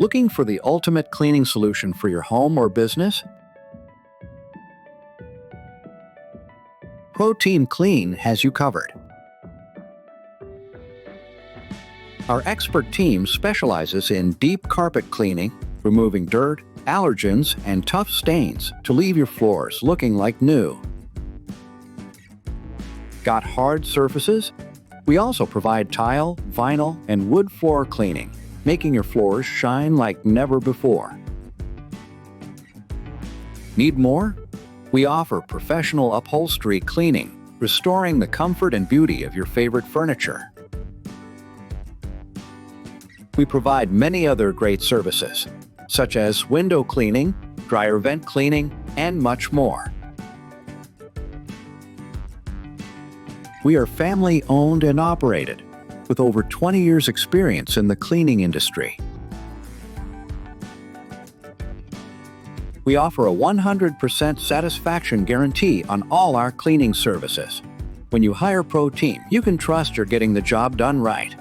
Looking for the ultimate cleaning solution for your home or business? Pro Team Clean has you covered. Our expert team specializes in deep carpet cleaning, removing dirt, allergens, and tough stains to leave your floors looking like new. Got hard surfaces? We also provide tile, vinyl, and wood floor cleaning, making your floors shine like never before. Need more? We offer professional upholstery cleaning, restoring the comfort and beauty of your favorite furniture. We provide many other great services, such as window cleaning, dryer vent cleaning, and much more. We are family-owned and operated, with over 20 years' experience in the cleaning industry. We offer a 100% satisfaction guarantee on all our cleaning services. When you hire Pro Team, you can trust you're getting the job done right.